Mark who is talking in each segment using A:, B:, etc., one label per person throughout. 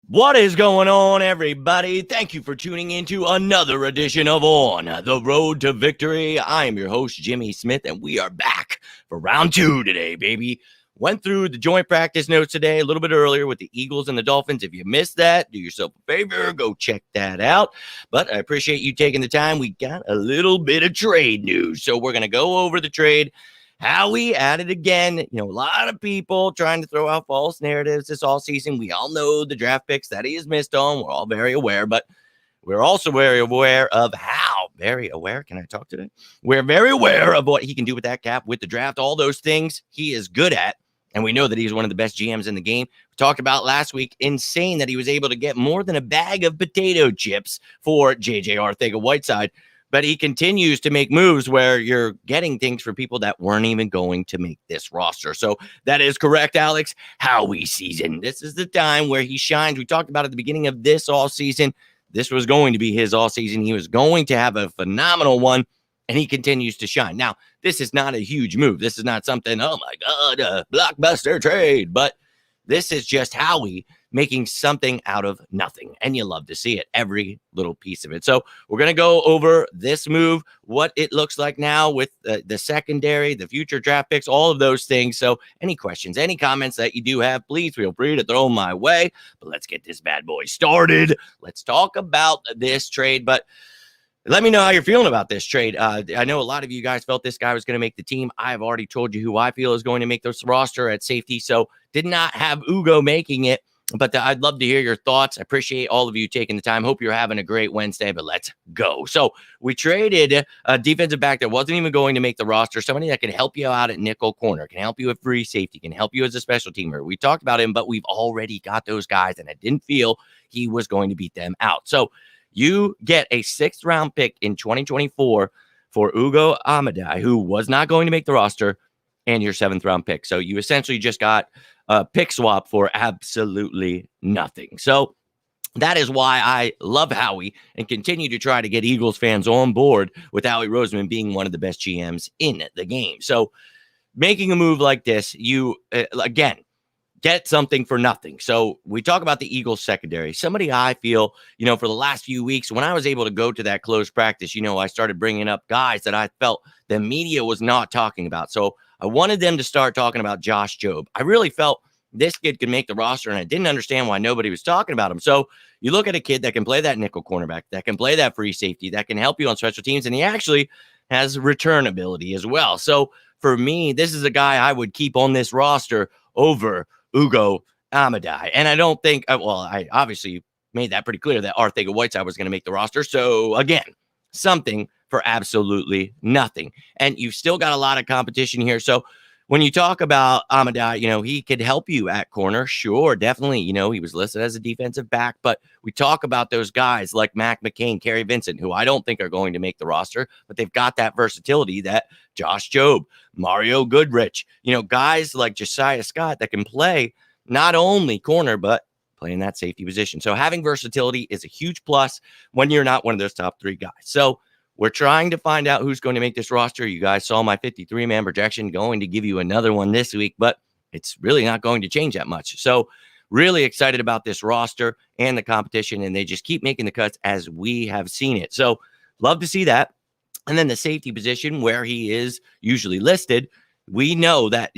A: What is going on, everybody? Thank you for tuning into another edition of On the Road to Victory. I am your host, Jimmy Smith, and we are back for round 2 today, baby. Went through the joint practice notes today a little bit earlier with the Eagles and the Dolphins. If you missed that, do yourself a favor, go check that out. But I appreciate you taking the time. We got a little bit of trade news, so we're going to go over the trade. Howie at it again. You know, a lot of people trying to throw out false narratives this all season. We all know the draft picks that he has missed on. We're all very aware, but we're also very aware of how. Very aware. Can I talk today? We're very aware of what he can do with that cap, with the draft, all those things he is good at. And we know that he's one of the best GMs in the game. We talked about last week, insane that he was able to get more than a bag of potato chips for J.J. Arcega-Whiteside. But he continues to make moves where you're getting things for people that weren't even going to make this roster. So that is correct, Alex. Howie season. This is the time where he shines. We talked about at the beginning of this all season. This was going to be his all season. He was going to have a phenomenal one, and he continues to shine. Now, this is not a huge move. This is not something, oh my God, a blockbuster trade. But this is just Howie making something out of nothing. And you love to see it, every little piece of it. So we're going to go over this move, what it looks like now with the secondary, the future draft picks, all of those things. So any questions, any comments that you do have, please feel free to throw them my way. But let's get this bad boy started. Let's talk about this trade. But let me know how you're feeling about this trade. I know a lot of you guys felt this guy was going to make the team. I've already told you who I feel is going to make this roster at safety. So did not have Ugo making it. But I'd love to hear your thoughts. I appreciate all of you taking the time. Hope you're having a great Wednesday, but let's go. So we traded a defensive back that wasn't even going to make the roster, somebody that can help you out at nickel corner, can help you at free safety, can help you as a special teamer. We talked about him, but we've already got those guys, and I didn't feel he was going to beat them out. So you get a 6th-round pick in 2024 for Ugo Adami, who was not going to make the roster, and your 7th-round pick. So you essentially just got a pick swap for absolutely nothing. So that is why I love Howie and continue to try to get Eagles fans on board with Howie Roseman being one of the best GMs in the game. So making a move like this, you, again, get something for nothing. So we talk about the Eagles secondary. Somebody I feel, you know, for the last few weeks, when I was able to go to that closed practice, you know, I started bringing up guys that I felt the media was not talking about. So I wanted them to start talking about Josh Jobe. I really felt this kid could make the roster, and I didn't understand why nobody was talking about him. So you look at a kid that can play that nickel cornerback, that can play that free safety, that can help you on special teams, and he actually has return ability as well. So for me, this is a guy I would keep on this roster over Ugo Adami. And I don't think, well, I obviously made that pretty clear that Arcega-Whiteside was going to make the roster. So again, something for absolutely nothing. And you've still got a lot of competition here. So when you talk about Adami, you know, he could help you at corner. Sure, definitely. You know, he was listed as a defensive back, but we talk about those guys like Mac McCain, Kerry Vincent, who I don't think are going to make the roster, but they've got that versatility that Josh Jobe, Mario Goodrich, you know, guys like Josiah Scott that can play not only corner, but play in that safety position. So having versatility is a huge plus when you're not one of those top 3 guys. So we're trying to find out who's going to make this roster. You guys saw my 53-man projection, going to give you another one this week, but it's really not going to change that much. So really excited about this roster and the competition, and they just keep making the cuts as we have seen it. So love to see that. And then the safety position where he is usually listed, we know that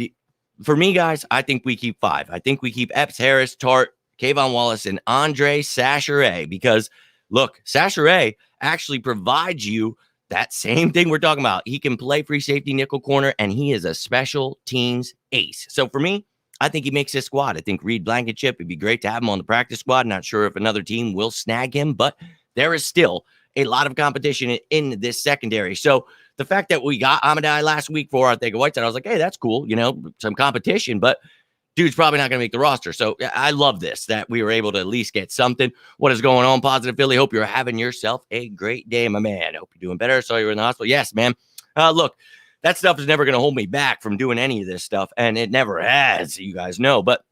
A: for me, guys, I think we keep 5. I think we keep Epps, Harris, Tart, Kayvon Wallace, and Andre Sacheret, because look, Sacheret actually provides you that same thing we're talking about. He can play free safety, nickel corner, and he is a special teams ace. So for me, I think he makes this squad. I think Reed Blankenship, it'd be great to have him on the practice squad. Not sure if another team will snag him, but there is still a lot of competition in this secondary. So the fact that we got Adami last week for Arcega-Whiteside, I was like, hey, that's cool. You know, some competition, but dude's probably not going to make the roster. So I love this, that we were able to at least get something. What is going on, Positive Philly? Hope you're having yourself a great day, my man. Hope you're doing better. Saw you were in the hospital. Yes, man. Look, that stuff is never going to hold me back from doing any of this stuff, and it never has, you guys know. But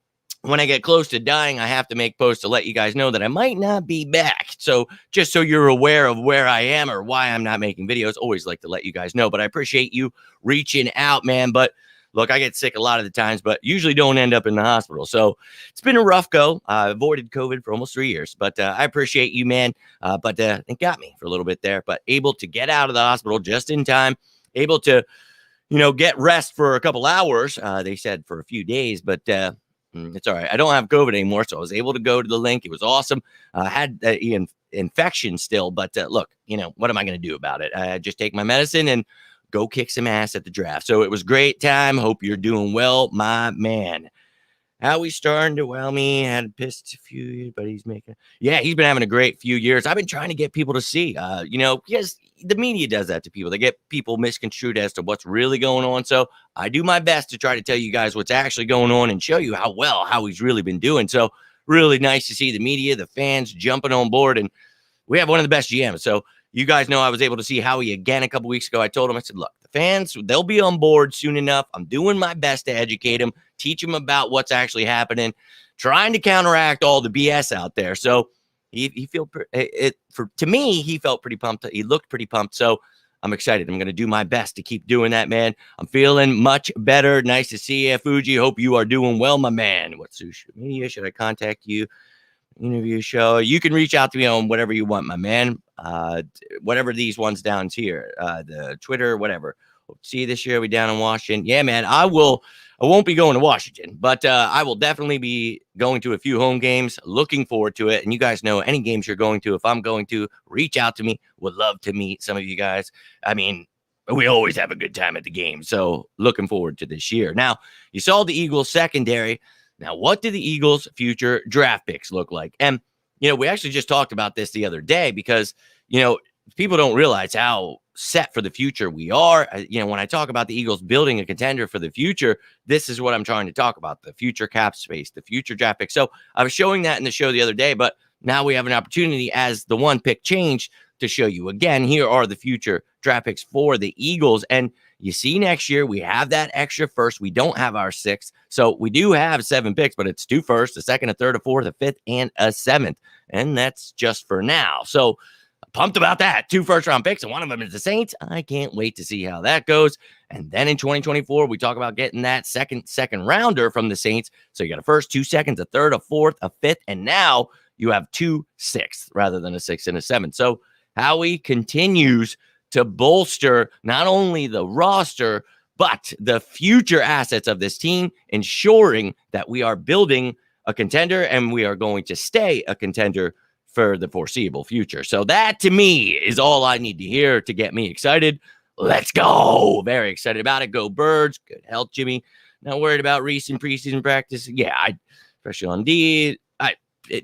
A: when I get close to dying, I have to make posts to let you guys know that I might not be back. So just so you're aware of where I am or why I'm not making videos, always like to let you guys know. But I appreciate you reaching out, man. But look, I get sick a lot of the times, but usually don't end up in the hospital. So it's been a rough go. I avoided COVID for almost 3 years, but I appreciate you, man. But it got me for a little bit there, but able to get out of the hospital just in time, able to, get rest for a couple hours. They said for a few days, but it's all right. I don't have COVID anymore, so I was able to go to the link. It was awesome. I had infection still, but look, what am I going to do about it? I just take my medicine and go kick some ass at the draft. So it was great time. Hope you're doing well, my man. How he's starting to well me, had pissed a few years, but he's been having a great few years. I've been trying to get people to see, because the media does that to people. They get people misconstrued as to what's really going on. So I do my best to try to tell you guys what's actually going on and show you how he's really been doing. So really nice to see the media, the fans jumping on board. And we have one of the best GMs. So you guys know I was able to see Howie again a couple weeks ago. I told him, I said, look, the fans, they'll be on board soon enough. I'm doing my best to educate them, teach them about what's actually happening, trying to counteract all the BS out there. So he felt to me, he felt pretty pumped. He looked pretty pumped. So I'm excited. I'm going to do my best to keep doing that, man. I'm feeling much better. Nice to see you, Fuji. Hope you are doing well, my man. What social media should I contact you? Interview show. You can reach out to me on whatever you want, my man. Whatever these ones down here, the Twitter, whatever. Hope to see you this year. We down in Washington. Yeah, man. I won't be going to Washington, but I will definitely be going to a few home games. Looking forward to it. And you guys know any games you're going to, if I'm going to, reach out to me. Would love to meet some of you guys. I mean, we always have a good time at the game. So looking forward to this year. Now, you saw the Eagles secondary. Now, what do the Eagles' future draft picks look like? And, we actually just talked about this the other day because, people don't realize how set for the future we are. When I talk about the Eagles building a contender for the future, this is what I'm trying to talk about, the future cap space, the future draft pick. So I was showing that in the show the other day, but now we have an opportunity as the one pick changed to show you again. Here are the future draft picks for the Eagles. And you see next year, we have that extra first. We don't have our sixth. So we do have 7 picks, but it's 2 firsts, a second, a third, a fourth, a fifth, and a seventh. And that's just for now. So pumped about that. 2 first-round picks, and one of them is the Saints. I can't wait to see how that goes. And then in 2024, we talk about getting that second rounder from the Saints. So you got a first, 2 seconds, a third, a fourth, a fifth, and now you have 2 sixths rather than a 6th and a 7th. So Howie continues to bolster not only the roster, but the future assets of this team, ensuring that we are building a contender and we are going to stay a contender for the foreseeable future. So that to me is all I need to hear to get me excited. Let's go. Very excited about it. Go Birds. Good health, Jimmy. Not worried about recent preseason practice. Yeah, especially on D.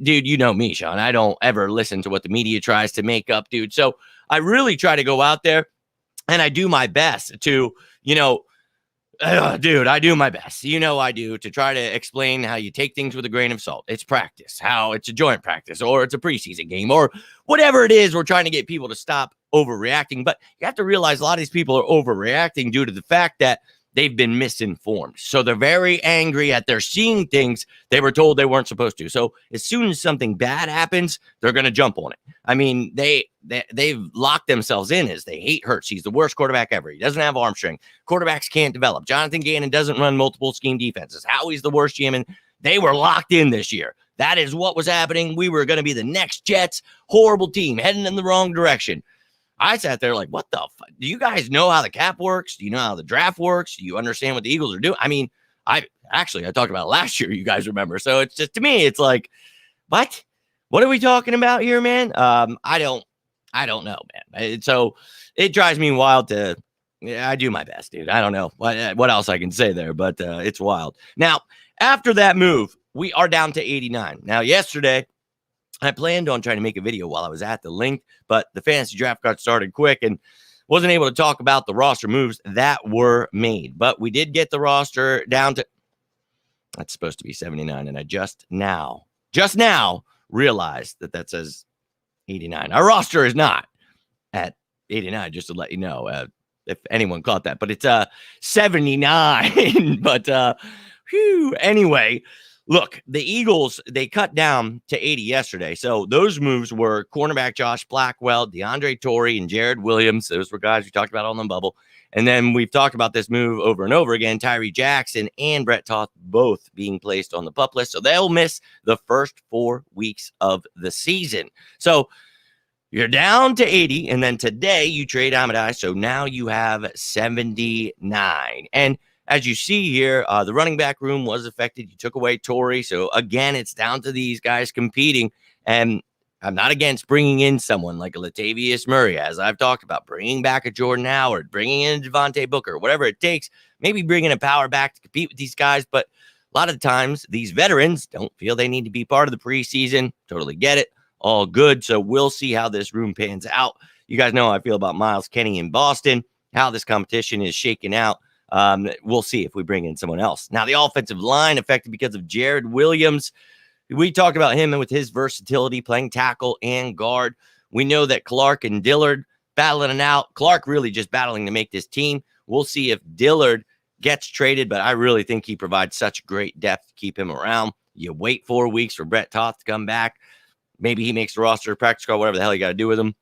A: Dude, you know me, Sean. I don't ever listen to what the media tries to make up, dude. So I really try to go out there and I do my best to, dude, I do my best. I do to try to explain how you take things with a grain of salt. It's practice, how it's a joint practice, or it's a preseason game, or whatever it is. We're trying to get people to stop overreacting. But you have to realize a lot of these people are overreacting due to the fact that they've been misinformed. So they're very angry at they're seeing things they were told they weren't supposed to. So as soon as something bad happens, they're going to jump on it. I mean, they've locked themselves in as they hate Hurts. He's the worst quarterback ever. He doesn't have arm strength. Quarterbacks can't develop. Jonathan Gannon doesn't run multiple scheme defenses. Howie's the worst GM, and they were locked in this year. That is what was happening. We were going to be the next Jets. Horrible team, heading in the wrong direction. I sat there like, what the fuck? Do you guys know how the cap works? Do you know how the draft works? Do you understand what the Eagles are doing? I mean, I talked about it last year, you guys remember. So it's just, to me, it's like, what? What are we talking about here, man? I don't know, man. So it drives me wild I do my best, dude. I don't know what else I can say there, but it's wild. Now, after that move, we are down to 89. Now, yesterday, I planned on trying to make a video while I was at the link, but the fantasy draft got started quick and wasn't able to talk about the roster moves that were made. But we did get the roster down to, that's supposed to be 79, and I just now realized that says 89. Our roster is not at 89, just to let you know, if anyone caught that. But it's 79. But anyway, Look, the Eagles, they cut down to 80 yesterday. So those moves were cornerback Josh Blackwell, DeAndre Torrey, and Jared Williams. Those were guys we talked about on the bubble. And then we've talked about this move over and over again. Tyree Jackson and Brett Toth both being placed on the PUP list. So they'll miss the first 4 weeks of the season. So you're down to 80. And then today you trade Amadai. So now you have 79. And as you see here, the running back room was affected. You took away Torrey. So, again, it's down to these guys competing. And I'm not against bringing in someone like a Latavius Murray, as I've talked about, bringing back a Jordan Howard, bringing in a Devontae Booker, whatever it takes, maybe bringing a power back to compete with these guys. But a lot of the times, these veterans don't feel they need to be part of the preseason. Totally get it. All good. So we'll see how this room pans out. You guys know how I feel about Miles Kenny in Boston, how this competition is shaking out. We'll see if we bring in someone else. Now, the offensive line affected because of Jared Williams. We talked about him and with his versatility, playing tackle and guard. We know that Clark and Dillard battling it out. Clark really just battling to make this team. We'll see if Dillard gets traded, but I really think he provides such great depth to keep him around. You wait 4 weeks for Brett Toth to come back. Maybe he makes the roster, practice squad, whatever the hell you got to do with him.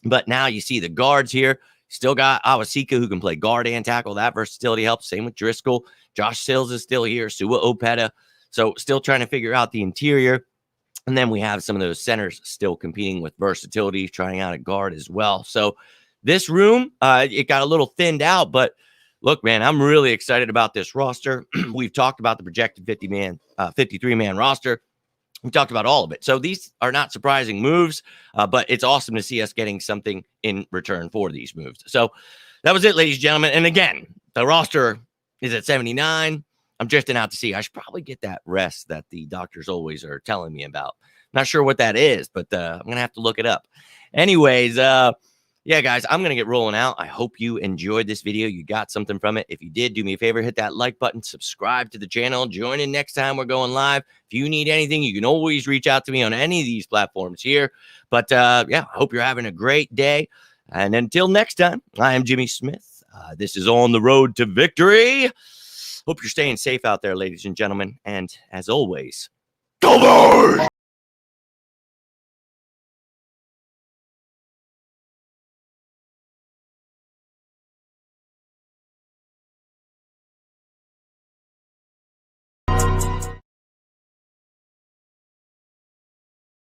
A: But now you see the guards here. Still got Awasika, who can play guard and tackle. That versatility helps. Same with Driscoll. Josh Sills is still here. Sua Opeta. So still trying to figure out the interior. And then we have some of those centers still competing with versatility, trying out a guard as well. So this room, it got a little thinned out. But look, man, I'm really excited about this roster. We've talked about the projected 53-man roster. We talked about all of it. So these are not surprising moves, but it's awesome to see us getting something in return for these moves. So that was it, ladies and gentlemen. And again, the roster is at 79. I'm drifting out to sea. I should probably get that rest that the doctors always are telling me about. Not sure what that is, but I'm going to have to look it up. Anyways, yeah, guys, I'm going to get rolling out. I hope you enjoyed this video. You got something from it. If you did, do me a favor, hit that like button, subscribe to the channel, join in next time we're going live. If you need anything, you can always reach out to me on any of these platforms here. But yeah, I hope you're having a great day. And until next time, I am Jimmy Smith. This is On the Road to Victory. Hope you're staying safe out there, ladies and gentlemen. And as always, go Birds!